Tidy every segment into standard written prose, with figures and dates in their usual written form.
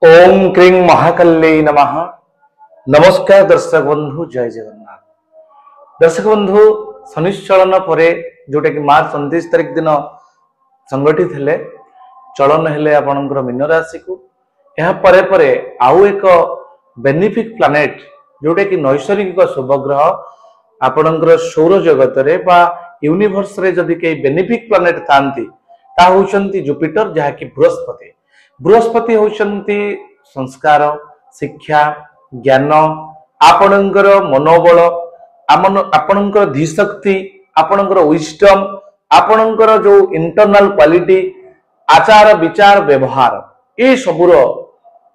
ओम क्रीं महाकल्ले नमः। नमस्कार दर्शक बंधु, जय जगन्नाथ। दर्शक बंधु, शनिश्चलन परे जोटा कि मार्च 29 तारिख दिन संगठित हेले चलन हेले आपनकर मीन राशि को यह परे परे आउ एक बेनिफिक प्लानेट जोटा कि नैसर्गिक शुभग्रह आपनकर सौर जगत रे बा यूनिवर्स रे जदि के बेनिफिक प्लानेट थांती ता होचंती जुपिटर, जहा कि बृहस्पति। बृहस्पति होचंती संस्कार, शिक्षा, ज्ञान, आपणकर मनोबल, आपणकर धीशक्ति, आपणकर विजडम, आपणकर जो इंटरनल क्वालिटी, आचार विचार व्यवहार, ये सबूर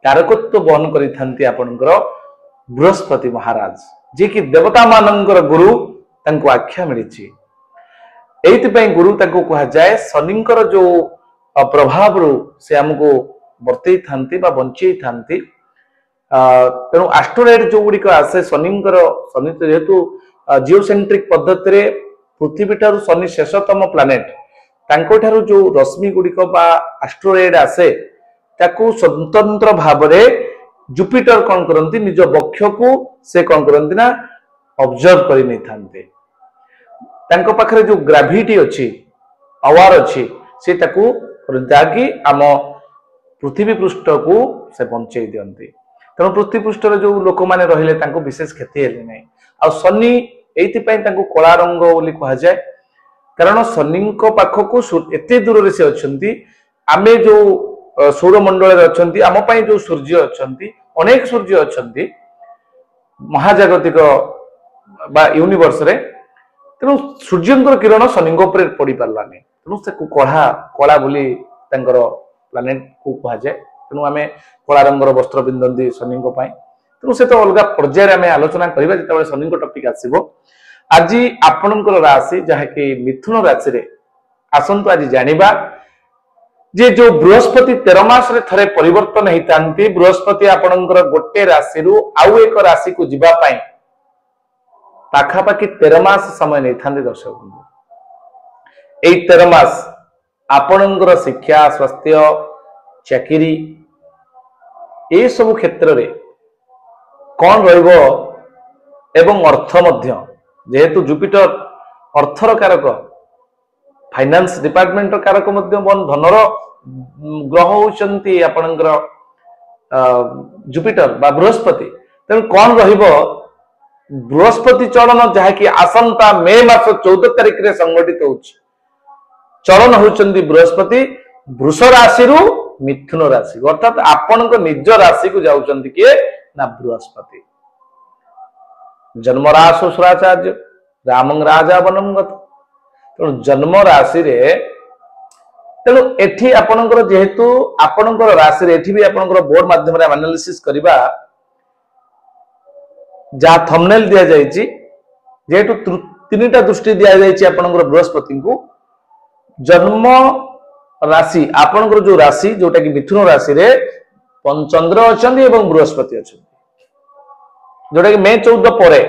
कारकत्व बहन करिथांती आपणकर बृहस्पति महाराज, जे कि देवता मानकर गुरु तांको आख्या मिलिछि। एइति गुरु तांको कहा जाए शनिंकर जो प्रभाव रु से हमको बर्तई थांती बा बंचई थांती। तेणु एस्ट्रोइड जो गुड़िक आसे शनिंकर, शनि जेहेतु जिओसेंट्रिक पद्धति रे पृथ्वी ठारू शनि शेषतम प्लानेट, तांको ठारू जो रश्मि गुड़िक बा एस्ट्रोइड आसे ताकू स्वतंत्र भाव रे जुपिटर कौन करंती निज वक्ष को से कौन करंती ना ऑब्जर्व करि नै थांते। तांको पाखरे जो ग्रेविटी अछि, पावर अछि, से ताकू जागी आम पृथ्वी पृष्ठ को से बंचई दियंती। तेणु पृथ्वी पृष्ठ जो लोक माने रहिले तांको विशेष क्षति हेले नै। आ शनि एइति पई तांको कला रंग बोली कहा जाए, कारण शनि को पाखको एते दूर रे से अछंती। आमे जो सौरमंडल रे अछंती, आम पई जो सूर्य अछंती, अनेक सूर्य अछंती महाजागतिक बा यूनिवर्स रे। तेणु सूर्यंकर किरण शनि ऊपर पड़ी पारलानी, तेणु से कला कला बोली तांकर प्लानेट को कहा जाए। तेणु आमे कला रंगर वस्त्र पिंधती शनि को पाई। तेणु से तो अलग पर्याय आमे आलोचना करिबा जेतेबेले शनि को टॉपिक आसीबो। आज आपनकर राशि जहा कि मिथुन राशि रे आसंतु आज जानिबा जे जो बृहस्पति 13 मास रे थरे परिवर्तन हेतांती। बृहस्पति आपनकर गोटे राशि रु आउ एक राशि को जिबा पाई पाखापाखि 13 मास समय नहीं था। दर्शक बंधु, 13 मास आपणकर शिक्षा, स्वास्थ्य, चाकरी ये सब क्षेत्र रे कौन रहिबो एवं अर्थ मध्य, जेहेतु जुपिटर अर्थर कारक, फाइनेंस डिपार्टमेंट कारक मध्य, धनर ग्रह होचंती आपणकर जुपिटर बा बृहस्पति। तेणु कौन रहिबो बृहस्पति चलन जहा कि आसंता मे मास 14 तारिख रे संगठित होछि। चलन होचंती बृहस्पति वृष राशि रु मिथुन राशि, अर्थात आपण को निज राशि को जाउचंती किए ना बृहस्पति। जन्म राशि सुराचार्य रामं राजा वनम गत। तेणु जन्म राशि रे, तेणु एठी आपणकर जेहेतु आपणकर राशि रे एठी भी आपणकर बोर्ड माध्यम रे एनालिसिस करिबा जहाँ थंबनेल दिया जायछि, जेहेतु तीनटा दृष्टि दिया जायछि आपणकर बृहस्पति को। जन्म राशि आपणकर जो राशि जोटा कि मिथुन राशि रे चंद्र अछंती एवं बृहस्पति अछंती, जोटा कि मे 14 परे।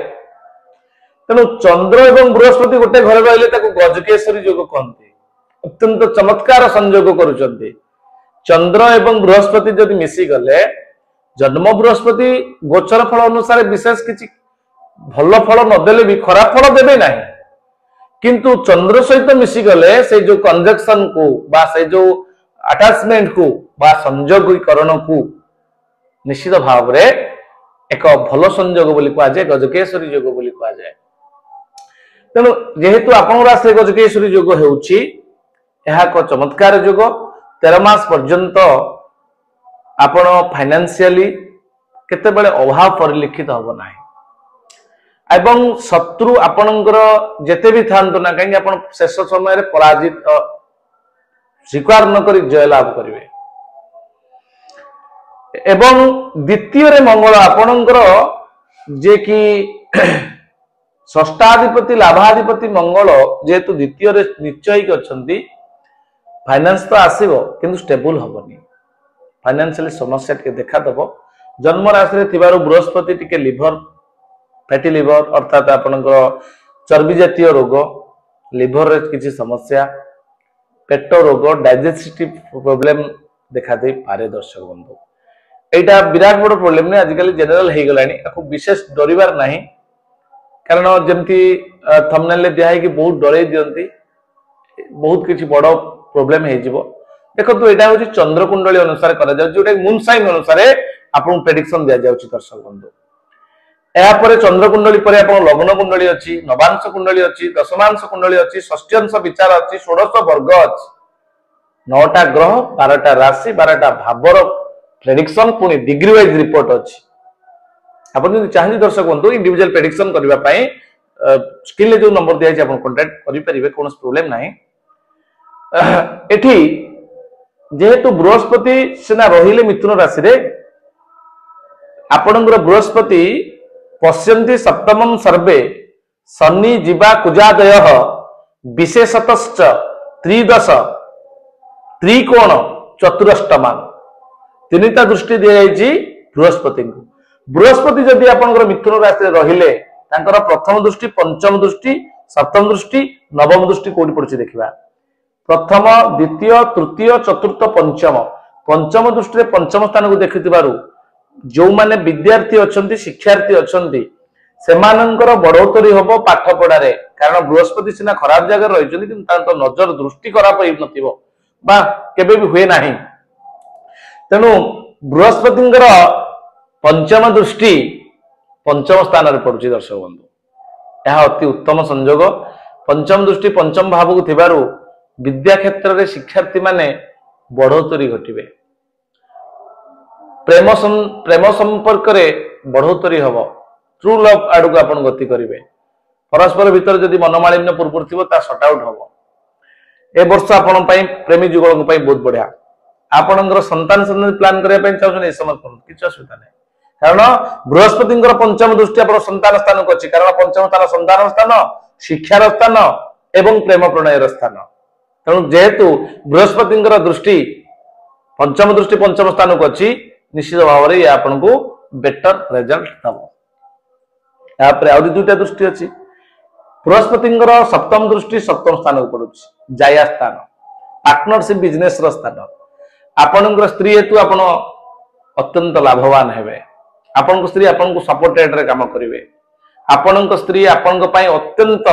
तेणु चंद्र एवं बृहस्पति गोटे घर रहिले ताको गजकेसरी योग कहते। अत्यंत चमत्कार संयोग करुचंती। चंद्र एवं बृहस्पति जदि मिसी गले, जन्म बृहस्पति गोचर फल अनुसार विशेष किसी भल फल नदेले भी खराब फल देवे नहीं, किंतु चंद्र सहित मिसी गले से जो कंजक्शन को बा से जो अटैचमेंट को बा संयोगीकरण को निश्चित भाव रे एक भल संयोग बोली कहा जाए, गजकेसरी योग बोली कहा जाए। तेणु जेहेतु आपन राशि गजकेसरी योग हेउछि, यह एक चमत्कार योग। 13 मास पर्यंत आपण फाइनेंशियली केते बेले अभाव परिलक्षित हबो नाही, एवं शत्रु आपणकर जेते भी थांतो ना कहीं आपण शेष समय रे पराजित स्वीकार न करी जय लाभ करिवे। एवं द्वितीय रे मंगल आपणकर जे कि षष्ठाधिपति लाभाधिपति मंगल जेहेतु द्वितीय रे निश्चयिक अछंती, फाइनेंस तो आसीबो किंतु स्टेबल हबनी, फाइनेंशियली समस्या टिके देखा दबो। जन्म राशि रे थिबारु बृहस्पति टिके लिवर, फैटी लिवर अर्थात आपनकर चर्बी जातीय रोग, लिवर रे किछि समस्या, पेट रोग, डाइजेस्टिव प्रॉब्लम देखा दे पारे। दर्शक बंधु, एटा विराट बड़ प्रोब्लेम नहीं आजिकल जनरल हो गलानी आपको विशेष डरिबार नहीं कारण जमती थंबनेल दिया है कि बहुत डरे दियंती बहुत किसी बड़ प्रोब्लेम हो देखो यहाँ हूँ चंद्रकुंडली अनुसार करा जोटा मून साइन अनुसार आपको प्रेडिक्शन दि जाऊँ दर्शक बंधु यापर चंद्रकुंडली पर लग्न कुंडली अच्छी नवांश कुंडली अच्छी दशमांश कुंडली अच्छी षष्ठ्यांश विचार अच्छी षोड़श वर्ग अच्छी 9टा ग्रह 12टा राशि 12टा भावर प्रेडिक्शन पुणी डिग्री वाइज रिपोर्ट अच्छी आप चाहते दर्शक बंधु इंडिविजुअल प्रेडिक्शन करने स्क्रीन जो नंबर दिखाई आप कॉन्टाक्ट करेंगे कौन प्रोब्लेम ना एठी जेहेतु बृहस्पति सीना रहिले मिथुन राशि रे आपणकर बृहस्पति पश्यन्ति सप्तमं सर्वे शनि जीवा कुजादय विशेषतश्च त्रिदश त्रिकोण चतुरष्टमान तीनटा दृष्टि दि जाइए बृहस्पति को बृहस्पति जदि आपणकर मिथुन राशि रहिले तांकर प्रथम दृष्टि पंचम दृष्टि सप्तम दृष्टि नवम दृष्टि कोठी पड़छि देखिबा प्रथम द्वितीय तृतीय चतुर्थ पंचम पंचम दृष्टि पंचम स्थान को देखिथिबारु जो माने विद्यार्थी अछंती शिक्षार्थी अछंती सेमानंकर बढ़ोतरी होबो पाठ पढ़ारे कारण बृहस्पति सिना खराब जगह रहिछंती किंतु तांतो नजर दृष्टि खराब होई नथिबो बा केबे भी हुए नाही तेनु बृहस्पतिंकर पंचम दृष्टि पंचम स्थान रे पड़ुछि दर्शक बंधु यह अति उत्तम संयोग पंचम दृष्टि पंचम भाव को थिबारु विद्या क्षेत्र रे शिक्षार्थी माने बढ़ोतरी घटिबे प्रेम संपर्क रे बढ़ोतरी हबो ट्रू लव आडू आपण गति करिवे परस्पर भीतर जदि मनमालिन्य पूर्व थिबो ता सट आउट हबो ए वर्ष आपण पई प्रेमी जुगल पई बहुत बढ़िया आपणकर संतान संतति प्लान करबा पई चाहछन ए समय किछ असुविधा नै कारण बृहस्पतिंकर पंचम दृष्टि आपण संतान स्थान को अछि कारण पंचम स्थान संतान स्थान शिक्षार स्थान एवं प्रेम प्रणयर स्थान तेणु जेहेतु बृहस्पतिंकर दृष्टि पंचम स्थान को अच्छी निश्चित भाव में आपन को बेटर रिजल्ट दब यापर आउरी दुईटा दृष्टि अच्छी बृहस्पतिंकर सप्तम दृष्टि सप्तम स्थान को पड़ुछि जाया स्थान पार्टनरशिप बिजनेस रो स्थान आपनकर स्त्री हेतु आपण अत्यंत लाभवान हेबे आपन स्त्री आपन को सपोर्टेड रे काम करिवे आपन स्त्री आपन पई अत्यंत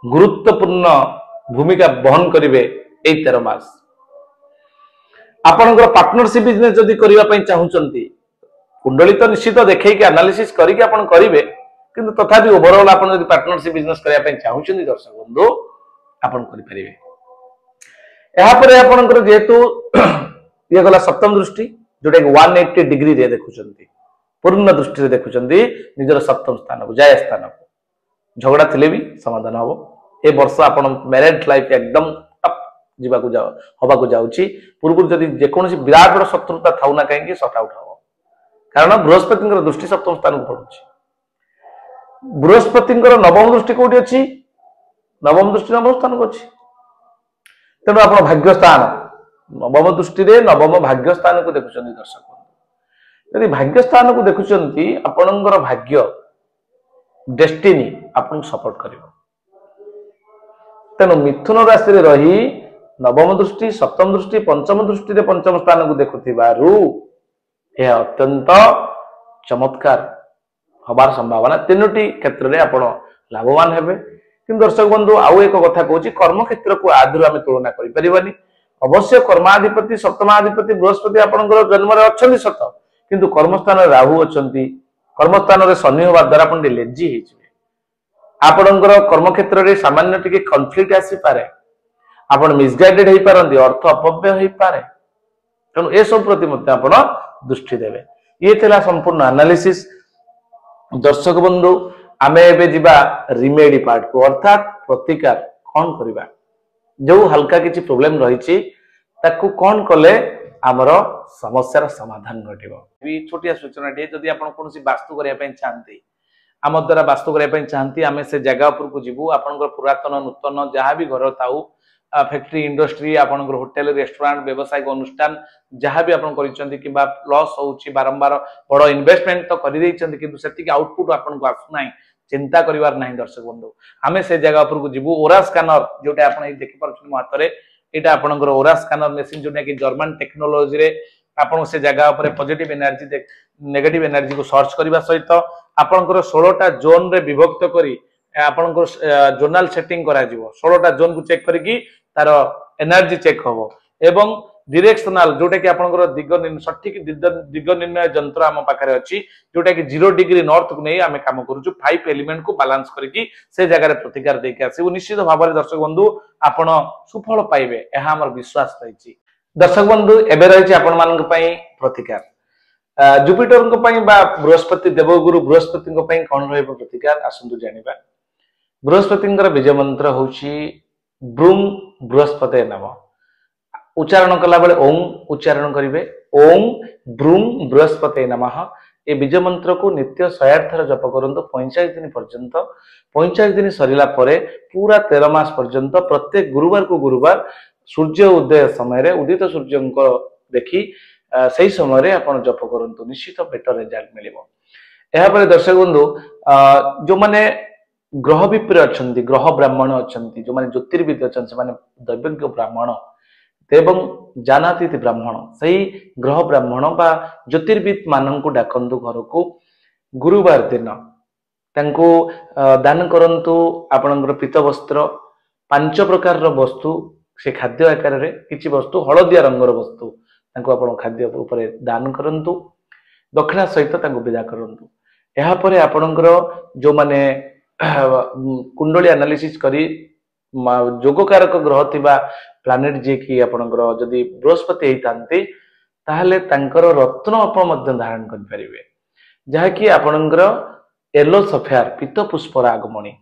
गुरुत्वपूर्ण भूमिका बहन करिवे ए 13 मास आपनकर पार्टनरशिप बिजनेस जदि करिवा पई चाहुचंती कुंडली तो निश्चित देखै के एनालिसिस करी के आपन करिवे किंतु तथापि ओवरऑल आपन जदि पार्टनरशिप बिजनेस करिया पई चाहुचंती दर्शक बंधु आपन करि परिवे एहा परे आपनकर जेहेतु ये गला सप्तम दृष्टि जोटा 180 डिग्री रे देखुचंती पूर्ण दृष्टि रे देखुचंती निजर सप्तम स्थान को जाय स्थान को झगड़ा थिले भी समाधान हबो ए वर्ष आपण मैरिड लाइफ एकदम टप जीवाकू जाओ हबाकू जाउची पूर्व जदि जेकोसी विराट बड़ शत्रुता थाउ ना कहीं सट आउट हबो कारण बृहस्पतिंकर दृष्टि सप्तम स्थान को पड़ुची बृहस्पतिंकर नवम दृष्टि कोठी अछि नवम दृष्टि नवम स्थान को अछि तेणु आपण भाग्य स्थान नवम दृष्टि रे नवम भाग्य स्थान को देखुचंती दर्शक यदि भाग्य स्थान को देखुचंती आपणकर भाग्य डेस्टिनी आपन सपोर्ट करिवो तेणु मिथुन राशि रे रही नवम दृष्टि सप्तम दृष्टि पंचम दृष्टि रे पंचम स्थान को देखुथिबारु यह अत्यंत चमत्कार हबार संभावना तीनोटी क्षेत्र रे आपण लाभवान हेबे किंतु दर्शक बंधु आउ एक कथा कहूची कर्म क्षेत्र को आदि आमे तुलना करि परिबानी अवश्य कर्माधिपति सप्तमाधिपति बृहस्पति आपनकर जन्म रे अछंती सत किंतु कर्मस्थान राहु अछंती कर्मस्थान रे शनि होबा द्वारा आपण लेजी हे जिवे आपनकर कर्म क्षेत्र रे सामान्य टिके कॉन्फ्लिक्ट आसी पारे आपण मिसगाइडेड हे पारंती अर्थ अपव्यय हे पारे तेणु ए सब प्रति मते आपण दृष्टि देबे ये थेला संपूर्ण एनालिसिस दर्शक बंधु आमे एबे जिबा रिमेडी पार्ट को अर्थात प्रतिकार कोन करिबा जो हल्का किछि प्रॉब्लम रहिछि ताकू कोन कले हमर समस्यार समाधान घटिबो ई छोटिया सूचना दे जदि आपण कोनसी वास्तु करिया पय चाहंती आम द्वारा वास्तु करिया पय चाहंती आमे से जगह ऊपर को जिवु आपनकर पुरातन नूतन जहां भी घर ताऊ फैक्ट्री इंडस्ट्री आपनकर होटल रेस्टोरेंट व्यवसायिक अनुष्ठान जहां भी आपण करिसंती किबा लॉस होउची बारंबार बड़ इन्वेस्टमेंट तो करि दैचंती किंतु सेति आउटपुट आपण को आसु नाही चिंता करिवार नाही दर्शक बंधु आमे से जगह ऊपर को जिवु ओरा स्कैनर जोटा आपण देखि परछन मो हाथ रे एटा आपनकर ओरा स्कैनर मशीन जोटा कि जर्मन टेक्नोलॉजी रे आपण से जगह पर पॉजिटिव एनर्जी नेगेटिव एनर्जी को सर्च करबा सहित आपनकर 16टा जोन रे विभक्त करी आपनकर जोनल सेटिंग करा जिवो 16टा जोन को चेक करिकी तार एनर्जी चेक होबो एवं डिरेक्शनल जोटा कि आपनकर सठिक दिग निर्णय यंत्र आम पाखरे अछि जोटा कि 0 डिग्री नॉर्थ को नहीं आमे काम करूछु 5 एलिमेंट को बैलेंस करके से जगह रे प्रतिकार देके आसी निश्चित भाव में दर्शक बंधु आपण सुफल पाइबे एहा हमर विश्वास रहिछि। दर्शक बंधु एबे रहिछि आपण मानक पई प्रतिकार जुपिटर को पई बा बृहस्पति देवगुरु बृहस्पति को पई कोन रहइबो प्रतिकार आसंतु जानिबा। बृहस्पतिंकर बीज मंत्र होछि ब्रूम बृहस्पते नमः। उच्चारण कला बेले ओम उच्चारण करिवे ओम ब्रूम बृहस्पते नमः। ए बीज मंत्र को नित्य 108 थर जप करंतु 45 दिन पर्यंत 45 दिन सरिला परे पूरा 13 मास पर्यंत प्रत्येक गुरुवार को गुरुवार सूर्य उदय समय रे उदित सूर्य को देखि सही समय रे आपण जप करंतु निश्चित बेटर रिजल्ट मिलिबो। एहा परे दर्शक बंधु जो माने ग्रह विप्र अछंती ग्रह ब्राह्मण अछंती जो माने ज्योतिर्विद अछंती से माने दैवज्ञ ब्राह्मण एवं जानातीत ब्राह्मण सही ग्रह ब्राह्मण बा ज्योतिर्विद माननकु डाकंतु घर को गुरुवार दिन तांको दान करंतु आपनकर पीत वस्त्र 5 प्रकार रो वस्तु से खाद्य आकार रे किछि वस्तु हळदिया रंगर वस्तु तांको आपण खाद्य ऊपर दान करंतु दक्षिणा सहित तांको विदा करंतु। एहा परे आपनकर जो माने कुंडली एनालिसिस करी जोगकारक ग्रह थिबा प्लानेट जे कि आपनकर जदि बृहस्पति हेतांती ताहले तांकर रत्न आपण मध्य धारण कर परिबे जहा कि आपनकर येलो सफेयर पीत पुष्पर आगमणी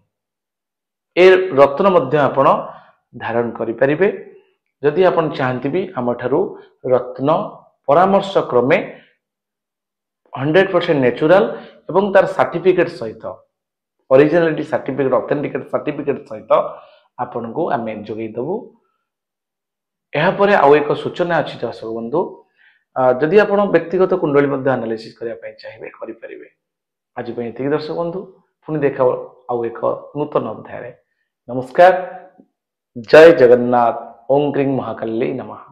ए रत्न मध्य आपण धारण करि परिबे। जदि आपण चाहंती भी हमठारु रत्न परामर्श क्रमे 100% नेचुरल एवं तार सर्टिफिकेट सहित ओरिजिनलिटी सर्टिफिकेट ऑथेंटिकेट सर्टिफिकेट सहित आपन को आमे जोगै दबु। एहा परे आउ एक सूचना अछि दर्शक बंधु जदि आपण व्यक्तिगत कुंडली मध्ये एनालिसिस करिया पय चाहिबे करि परिबे। आज पय एतिक दर्शक बंधु पुनि देखा आउ एक नूतन अध्याय। नमस्कार, जय जगन्नाथ, ओम क्रीं महाकाल्यै नमः।